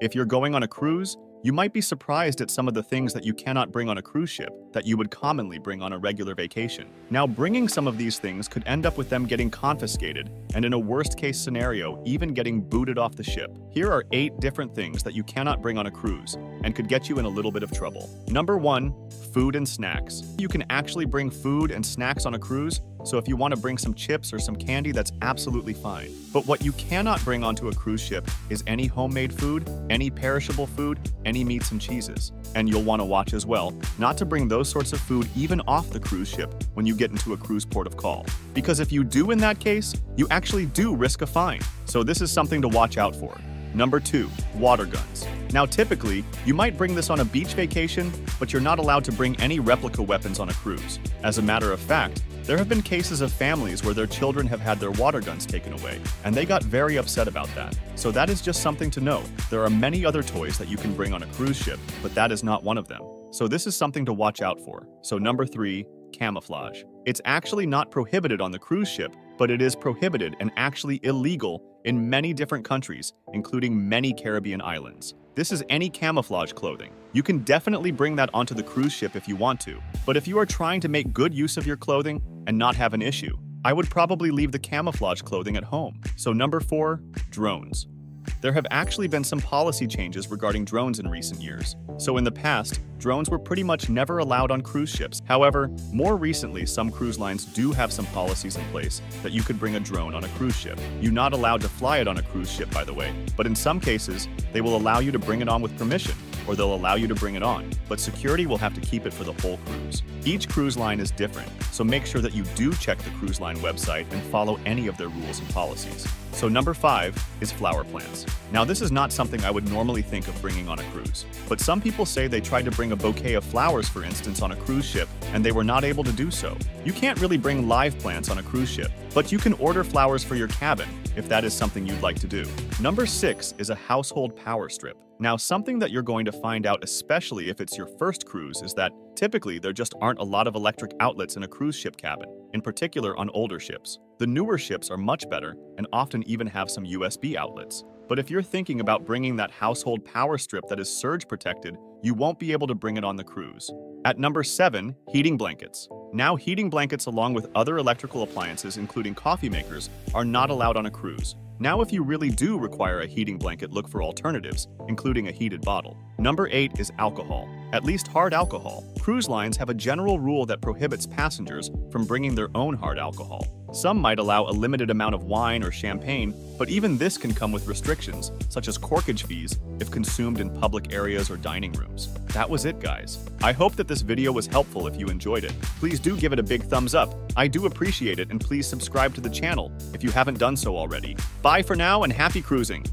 If you're going on a cruise, you might be surprised at some of the things that you cannot bring on a cruise ship that you would commonly bring on a regular vacation. Now, bringing some of these things could end up with them getting confiscated, and in a worst-case scenario, even getting booted off the ship. Here are 8 different things that you cannot bring on a cruise, and could get you in a little bit of trouble. Number 1, food and snacks. You can actually bring food and snacks on a cruise, so if you want to bring some chips or some candy, that's absolutely fine. But what you cannot bring onto a cruise ship is any homemade food, any perishable food, any meats and cheeses. And you'll want to watch as well not to bring those sorts of food even off the cruise ship when you get into a cruise port of call. Because if you do in that case, you actually do risk a fine. So this is something to watch out for. Number 2, water guns. Now typically, you might bring this on a beach vacation, but you're not allowed to bring any replica weapons on a cruise. As a matter of fact, there have been cases of families where their children have had their water guns taken away, and they got very upset about that. So that is just something to know. There are many other toys that you can bring on a cruise ship, but that is not one of them. So this is something to watch out for. So number 3, camouflage. It's actually not prohibited on the cruise ship, but it is prohibited and actually illegal in many different countries, including many Caribbean islands. This is any camouflage clothing. You can definitely bring that onto the cruise ship if you want to, but if you are trying to make good use of your clothing and not have an issue, I would probably leave the camouflage clothing at home. So number 4, drones. There have actually been some policy changes regarding drones in recent years. So in the past, drones were pretty much never allowed on cruise ships. However, more recently, some cruise lines do have some policies in place that you could bring a drone on a cruise ship. You're not allowed to fly it on a cruise ship, by the way, but in some cases, they will allow you to bring it on with permission, or they'll allow you to bring it on, but security will have to keep it for the whole cruise. Each cruise line is different, so make sure that you do check the cruise line website and follow any of their rules and policies. So number 5 is flower plants. Now this is not something I would normally think of bringing on a cruise, but some people say they tried to bring a bouquet of flowers, for instance, on a cruise ship, and they were not able to do so. You can't really bring live plants on a cruise ship, but you can order flowers for your cabin if that is something you'd like to do. Number 6 is a household power strip. Now, something that you're going to find out, especially if it's your first cruise, is that typically there just aren't a lot of electric outlets in a cruise ship cabin, in particular on older ships. The newer ships are much better and often even have some USB outlets. But if you're thinking about bringing that household power strip that is surge protected, you won't be able to bring it on the cruise. At number 7, heating blankets. Now, heating blankets along with other electrical appliances, including coffee makers, are not allowed on a cruise. Now, if you really do require a heating blanket, look for alternatives, including a heated bottle. Number 8 is alcohol, at least hard alcohol. Cruise lines have a general rule that prohibits passengers from bringing their own hard alcohol. Some might allow a limited amount of wine or champagne, but even this can come with restrictions, such as corkage fees if consumed in public areas or dining rooms. That was it, guys. I hope that this video was helpful. If you enjoyed it, please do give it a big thumbs up. I do appreciate it, and please subscribe to the channel if you haven't done so already. Bye for now and happy cruising!